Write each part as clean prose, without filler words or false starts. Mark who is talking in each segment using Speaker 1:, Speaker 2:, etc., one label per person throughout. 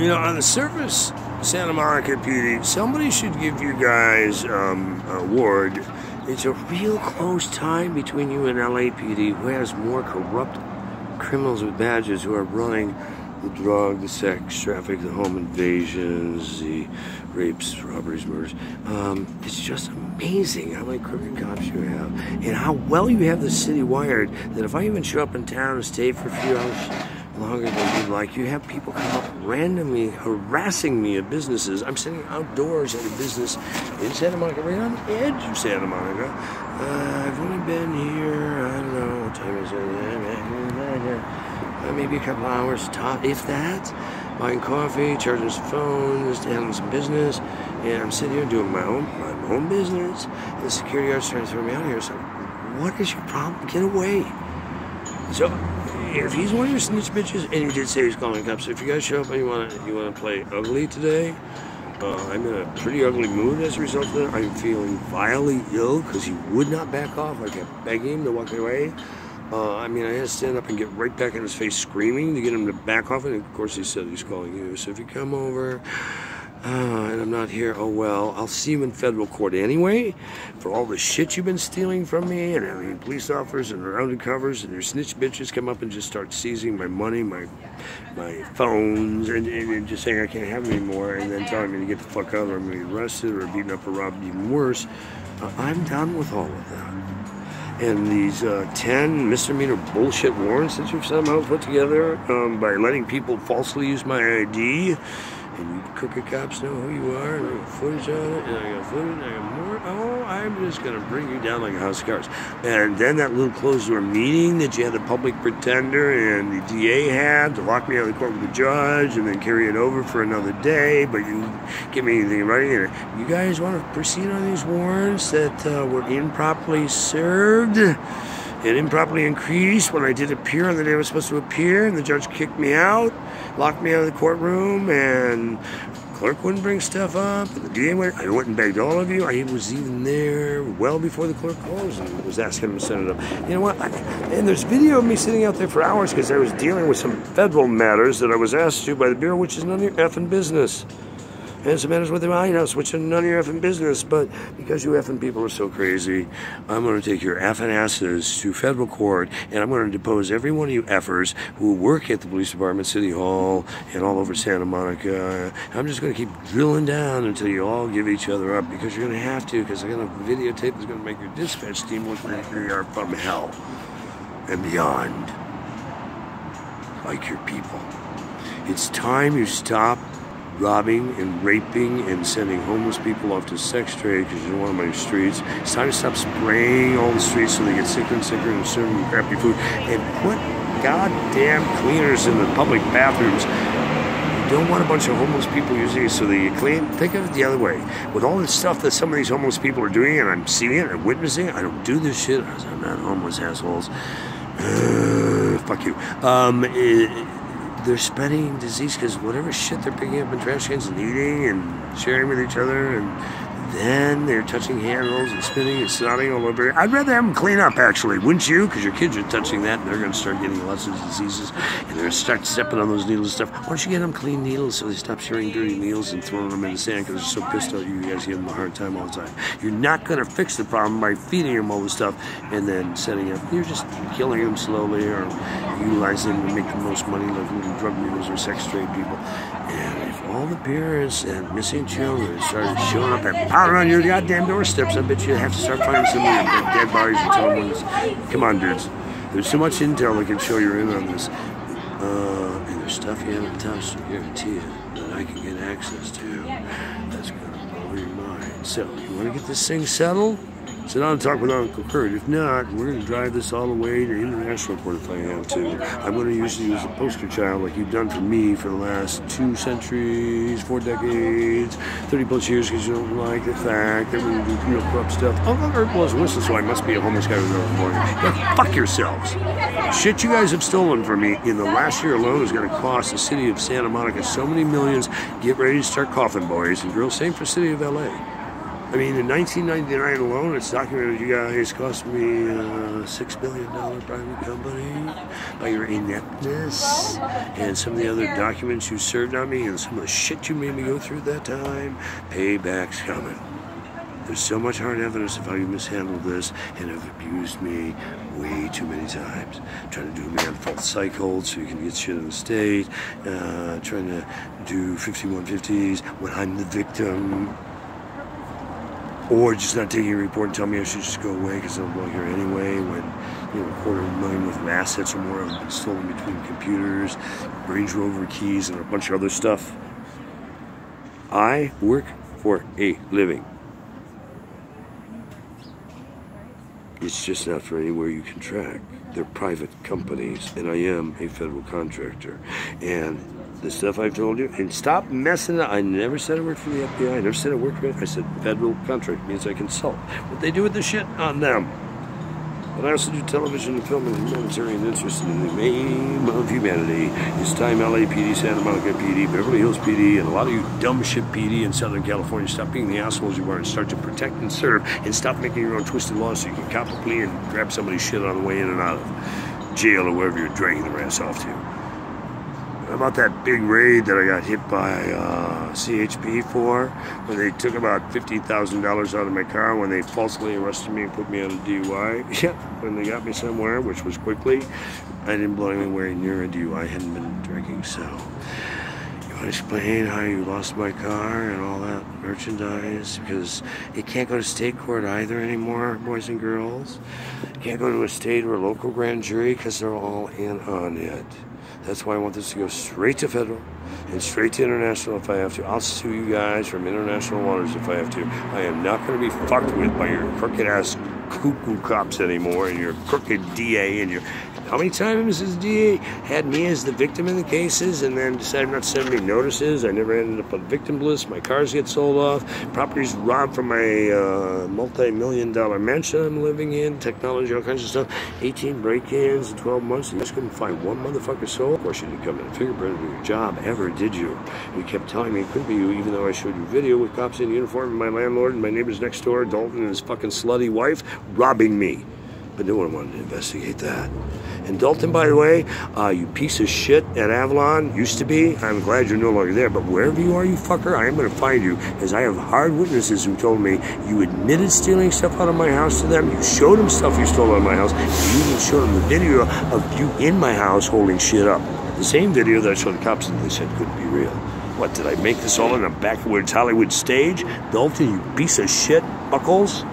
Speaker 1: You know, on the surface, Santa Monica PD, somebody should give you guys an award. It's a real close tie between you and LAPD, who has more corrupt criminals with badges who are running the drug, the sex traffic, the home invasions, the rapes, robberies, murders. It's just amazing how many crooked cops you have and how well you have the city wired, that if I even show up in town and stay for a few hours longer than you'd like, you have people come up randomly harassing me at businesses. I'm sitting outdoors at a business in Santa Monica, right on the edge of Santa Monica. I've only been here, I don't know, what time is it? Maybe a couple hours top, if that. Buying coffee, charging some phones, handling some business, and I'm sitting here doing my own business. And the security guard's trying to throw me out of here. So, what is your problem? Get away. So, if he's one of your snitch bitches, and he did say he's calling cops, so if you guys show up and you want to play ugly today, I'm in a pretty ugly mood as a result of that. I'm feeling vilely ill because he would not back off. I kept begging him to walk away. I mean, I had to stand up and get right back in his face screaming to get him to back off. And of course, he said he's calling you. So if you come over and I'm not here, oh well, I'll see you in federal court anyway for all the shit you've been stealing from me. And I mean, police officers and their undercovers and their snitch bitches come up and just start seizing my money, my phones, and just saying I can't have them anymore, and then telling me to get the fuck out or I'm going to be arrested or beaten up or robbed, even worse. I'm done with all of that. And these 10 misdemeanor bullshit warrants that you've somehow put together by letting people falsely use my ID, and you crooked cops know who you are, and I got footage on it, and I got footage, and I got more. Oh, I'm just going to bring you down like a house of cards. And then that little closed-door meeting that you had the public pretender and the DA had to lock me out of the court with the judge and then carry it over for another day, but you didn't give me anything in writing. You guys want to proceed on these warrants that were improperly served and improperly increased when I did appear on the day I was supposed to appear, and the judge kicked me out, locked me out of the courtroom, and the clerk wouldn't bring stuff up, and the DA went. I went and begged all of you. I was even there well before the clerk closed and was asking him to send it up. You know what? And there's video of me sitting out there for hours because I was dealing with some federal matters that I was asked to by the Bureau, which is none of your effing business. And some matters with the White House, which are none of your effing business. But because you effing people are so crazy, I'm going to take your effing asses to federal court, and I'm going to depose every one of you effers who work at the police department, City Hall, and all over Santa Monica. I'm just going to keep drilling down until you all give each other up, because you're going to have to, because I'm going to videotape that's going to make your dispatch team look like they are from hell and beyond. Like your people. It's time you stop robbing and raping and sending homeless people off to sex trade because you don't want them on your streets. It's time to stop spraying all the streets so they get sicker and sicker and serving them crappy food, and put goddamn cleaners in the public bathrooms. You don't want a bunch of homeless people using it so they get clean. Think of it the other way. With all this stuff that some of these homeless people are doing, and I'm seeing it and witnessing it, I don't do this shit. I'm not homeless, assholes. Fuck you. They're spreading disease because whatever shit they're picking up in trash cans and eating and sharing with each other, and then they're touching handles and spitting and snotting all over. I'd rather have them clean up, actually, wouldn't you? Because your kids are touching that, and they're going to start getting lots of diseases, and they're going to start stepping on those needles and stuff. Why don't you get them clean needles so they stop sharing dirty needles and throwing them in the sand because they're so pissed at you guys give them a hard time all the time. You're not going to fix the problem by feeding them all this stuff and then setting up. You're just killing them slowly or utilizing them to make the most money like little drug mules or sex trade people. And if all the parents and missing children started showing up and pounding on your goddamn doorsteps, I bet you'd have to start finding some of the dead bodies and tell them this. Come on, dudes. There's too much intel that can show you're in on this. And there's stuff you haven't touched, I guarantee you, that I can get access to. That's going to blow your mind. So, you want to get this thing settled? Sit down and talk with Uncle Kurt. If not, we're going to drive this all the way to international court if I have to. I'm going to use you as a poster child like you've done for me for the last 2 centuries, 4 decades, 30 plus years because you don't like the fact that we do real corrupt stuff. Uncle Kurt wasn't listening, so I must be a homeless guy with no morning. Now, fuck yourselves. The shit you guys have stolen from me in the last year alone is going to cost the city of Santa Monica so many millions. Get ready to start coughing, boys and girls. Same for the city of LA. I mean, in 1999 alone, it's documented you guys cost me $6 billion private company by your ineptness and some of the other documents you served on me and some of the shit you made me go through that time. Payback's coming. There's so much hard evidence of how you mishandled this and have abused me way too many times. Trying to do me on false cycles so you can get shit in the state. Trying to do 5150s when I'm the victim. Or just not taking a report and telling me I should just go away because I'm going here anyway when, you know, $250,000 worth of assets or more have been stolen between computers, Range Rover keys, and a bunch of other stuff. I work for a living. It's just not for anywhere you can track. They're private companies, and I am a federal contractor. And the stuff I've told you, and stop messing up. I never said I worked for the FBI. I never said I worked for it. I said federal contract means I consult. What they do with the shit on them. But I also do television and film and humanitarian interest in the name of humanity. It's time LAPD, Santa Monica PD, Beverly Hills PD, and a lot of you dumb shit PD in Southern California, stop being the assholes you are and start to protect and serve and stop making your own twisted laws so you can cop a plea and grab somebody's shit on the way in and out of jail or wherever you're dragging their ass off to. About that big raid that I got hit by CHP for, when they took about $50,000 out of my car when they falsely arrested me and put me on a DUI. Yeah, when they got me somewhere, which was quickly. I didn't blow anywhere near a DUI. I hadn't been drinking, so. You want to explain how you lost my car and all that merchandise? Because it can't go to state court either anymore, boys and girls. It can't go to a state or a local grand jury because they're all in on it. That's why I want this to go straight to federal and straight to international if I have to. I'll sue you guys from international waters if I have to. I am not going to be fucked with by your crooked-ass cuckoo cops anymore and your crooked DA and your... How many times has DA had me as the victim in the cases and then decided not to send me notices? I never ended up on victim list. My cars get sold off. Properties robbed from my multi-million-dollar mansion I'm living in. Technology, all kinds of stuff. 18 break-ins in 12 months. You just couldn't find one motherfucker soul. Of course, you didn't come in and fingerprint of your job ever, did you? You kept telling me it couldn't be you, even though I showed you video with cops in uniform and my landlord and my neighbors next door, Dalton and his fucking slutty wife, robbing me. But no one wanted to investigate that. And Dalton, by the way, you piece of shit at Avalon, used to be. I'm glad you're no longer there, but wherever you are, you fucker, I am going to find you, as I have hard witnesses who told me you admitted stealing stuff out of my house to them, you showed them stuff you stole out of my house, and you even showed them the video of you in my house holding shit up. The same video that I showed the cops and they said couldn't be real. What, did I make this all in a backwoods Hollywood stage? Dalton, you piece of shit, Buckles?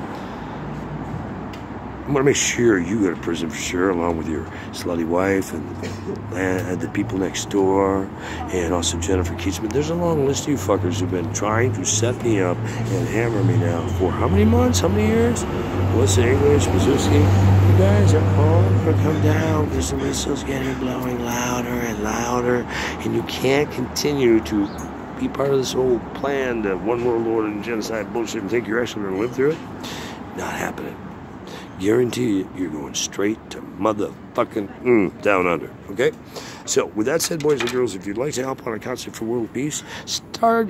Speaker 1: I'm going to make sure you go to prison for sure, along with your slutty wife and the people next door, and also Jennifer Keatsman. There's a long list of you fuckers who've been trying to set me up and hammer me now for how many months, how many years? Melissa English, Mazuski, you guys are all going to come down because the whistle's getting blowing louder and louder, and you can't continue to be part of this whole plan to one world order and genocide bullshit and think you're actually going to live through it. Not happening. Guarantee you, you're going straight to motherfucking down under, okay? So, with that said, boys and girls, if you'd like to help on a concert for world peace,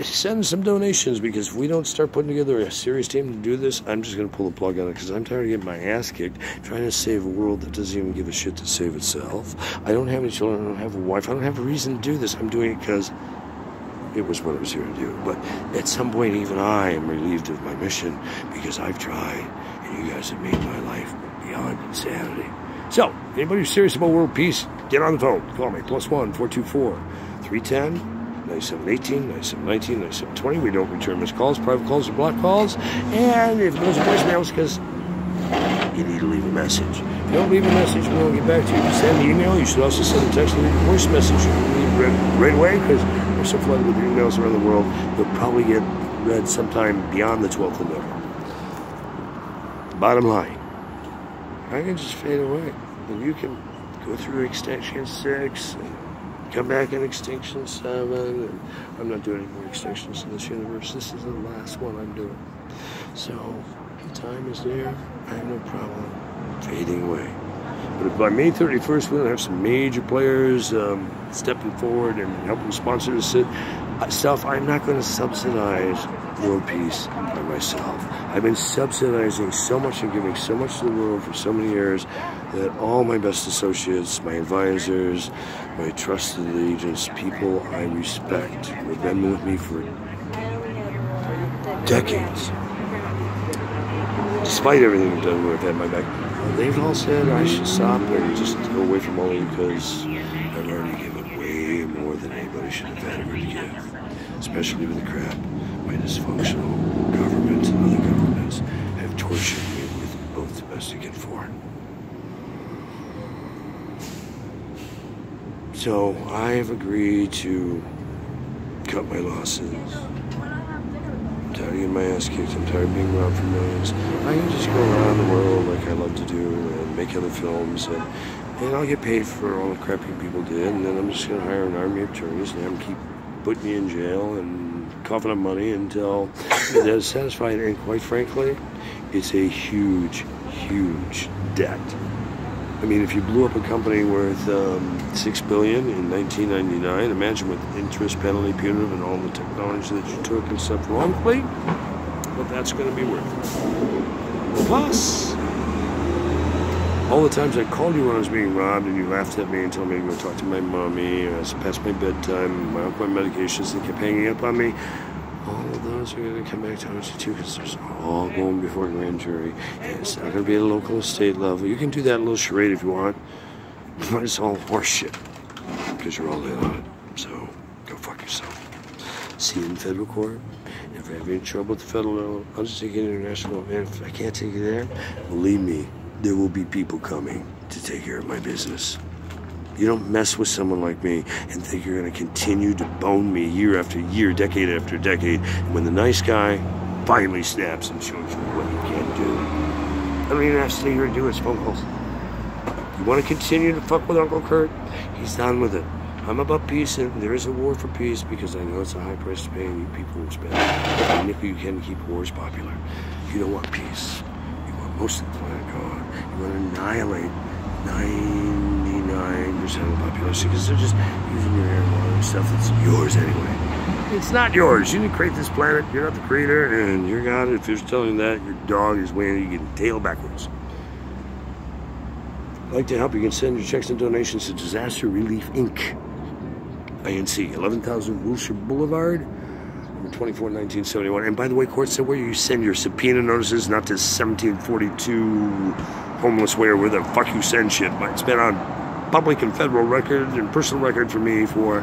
Speaker 1: send some donations, because if we don't start putting together a serious team to do this, I'm just going to pull the plug on it, because I'm tired of getting my ass kicked trying to save a world that doesn't even give a shit to save itself. I don't have any children, I don't have a wife, I don't have a reason to do this. I'm doing it because it was what I was here to do. But at some point, even I am relieved of my mission, because I've tried. And you guys have made my life beyond insanity. So, anybody who's serious about world peace, get on the phone. Call me. +1 424 310 9718 9719 9720. We don't return missed calls, private calls, or block calls. And if it goes to voicemail, it's because you need to leave a message. If you don't leave a message, we won't get back to you. If you send an email, you should also send a text and leave a voice message. You can leave it right away, because we're so flooded with emails around the world, they'll probably get read sometime beyond the 12th of November. Bottom line, I can just fade away, and you can go through Extinction 6 and come back in Extinction 7, and I'm not doing any more extinctions in this universe. This is the last one I'm doing. So, the time is there. I have no problem fading away. But if by May 31st we don't have some major players stepping forward and helping sponsor this stuff, I'm not going to subsidize world peace by myself. I've been subsidizing so much and giving so much to the world for so many years that all my best associates, my advisors, my trusted agents, people I respect, who have been with me for decades, despite everything I've done where I've had my back, they've all said I should stop and just go away from all of it because I've already given way more than anybody should have had ever to give, especially with the crap my dysfunctional government and other governments have tortured me with, both domestic and foreign. So I have agreed to cut my losses. I'm tired of getting my ass kicked. I'm tired of being robbed for millions. I can just go around the world like I love to do and make other films, and I'll get paid for all the crap you people did, and then I'm just going to hire an army of attorneys and have them keep putting me in jail and coughing up money until they're satisfied. And quite frankly, it's a huge, huge debt. I mean, if you blew up a company worth $6 billion in 1999, imagine with interest, penalty, punitive, and all the technology that you took and stuff wrongfully, what that's going to be worth. Plus, all the times I called you when I was being robbed and you laughed at me and told me to go talk to my mommy, I was past my bedtime, my medications, and kept hanging up on me, all of those are going to come back to haunt you too, because there's all going before a grand jury, and it's not going to be at a local estate level. You can do that little charade if you want, but it's all horseshit, because you're all in on it. So, go fuck yourself. See you in federal court. If I have any trouble with the federal level, I'll just take it international. And if I can't take it there, believe me, there will be people coming to take care of my business. You don't mess with someone like me and think you're going to continue to bone me year after year, decade after decade. And when the nice guy finally snaps and shows you what he can do, I don't even have to stay here and do his phone calls. You want to continue to fuck with Uncle Kurt? He's done with it. I'm about peace, and there is a war for peace because I know it's a high price to pay, and you people will spend every nickel you can to keep wars popular. You don't want peace. You want most of the planet gone. You want to annihilate 99% of the population because they're just using your air, water, and stuff that's yours anyway. It's not yours. You didn't create this planet. You're not the creator, and you're God. If you're telling you that, your dog is weighing you, getting tail backwards. I'd like to help. You can send your checks and donations to Disaster Relief Inc. INC, 11,000 Wilshire Boulevard, number 24, 1971. And by the way, court said where you send your subpoena notices, not this 1742 homeless where the fuck you send shit. It's been on public and federal record and personal record for me for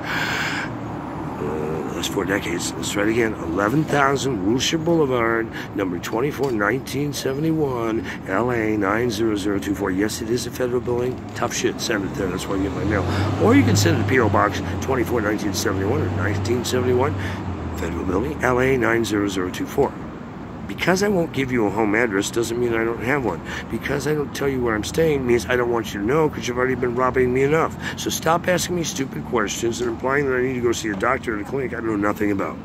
Speaker 1: the last 4 decades. Let's try it again. 11,000 Wilshire Boulevard, number 24, 1971, LA 90024. Yes, it is a federal building. Tough shit. Send it there. That's where I get my mail. Or you can send it to P.O. Box 24, 1971 or 1971, federal building, LA 90024. Because I won't give you a home address doesn't mean I don't have one. Because I don't tell you where I'm staying means I don't want you to know because you've already been robbing me enough. So stop asking me stupid questions and implying that I need to go see a doctor at a clinic I know nothing about.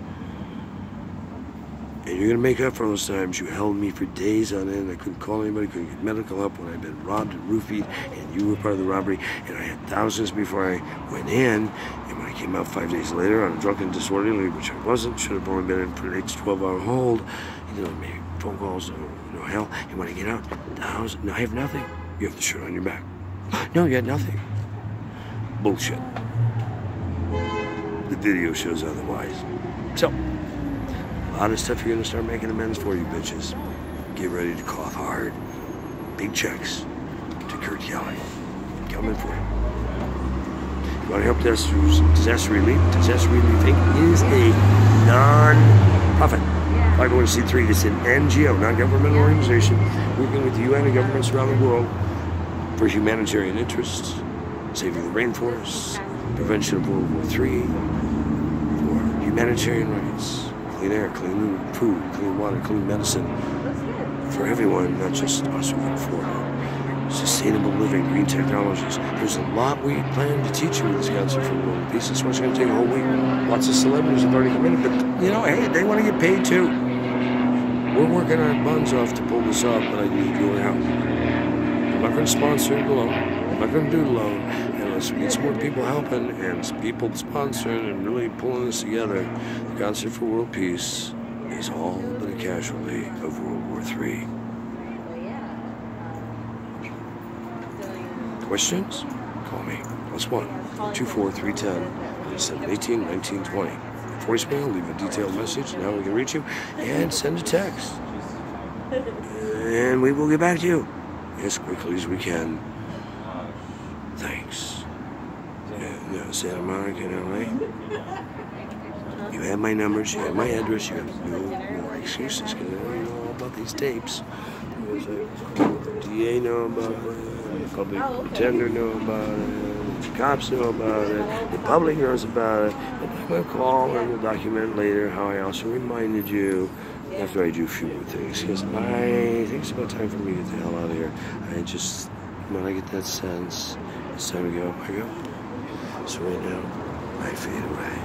Speaker 1: And you're going to make up for those times you held me for days on end. I couldn't call anybody, couldn't get medical help when I'd been robbed and roofied, and you were part of the robbery. And I had thousands before I went in. And when I came out 5 days later on a drunken disorderly, which I wasn't, should have only been in for an 8 to 12-hour hold, you know, maybe phone calls, no hell. And when I get out, thousands, no, I have nothing. You have the shirt on your back. No, you had nothing. Bullshit. The video shows otherwise. So, a lot of stuff you're going to start making amends for, you bitches. Get ready to cough hard. Big checks to Kurt Kelly. Coming for you. You want to help Disaster Relief? Disaster Relief Inc. is a non-profit 501c3. It's an NGO, non-governmental organization, working with the UN and governments around the world for humanitarian interests, saving the rainforests, prevention of World War III, for humanitarian rights, clean air, clean food, clean water, clean medicine, for everyone, not just us who can afford it. Sustainable living, green technologies. There's a lot we plan to teach you with this concept for world peace. This one's going to take a whole week. Lots of celebrities have already committed, but, you know, hey, they want to get paid too. We're working our buns off to pull this off, but I need your help. I'm not going to sponsor it alone. I'm not going to do it alone. Unless we get some more people helping and some people sponsoring and really pulling this together. The Concert for World Peace is all but a casualty of World War III. Questions? Call me. +1 24310-718-1920. Voicemail, leave a detailed message, now we can reach you, and send a text. And we will get back to you as quickly as we can. Thanks. Santa Monica in LA. You have my numbers, you have my address, you have no more excuses, because I don't know all about these tapes. DA know about it, the public pretender know about it, the cops know about it, the public knows about it, and I'm going to call and we'll document later how I also reminded you after I do a few more things, because I think it's about time for me to get the hell out of here. I just, when I get that sense, it's time to go, I go. So right now, I fade away.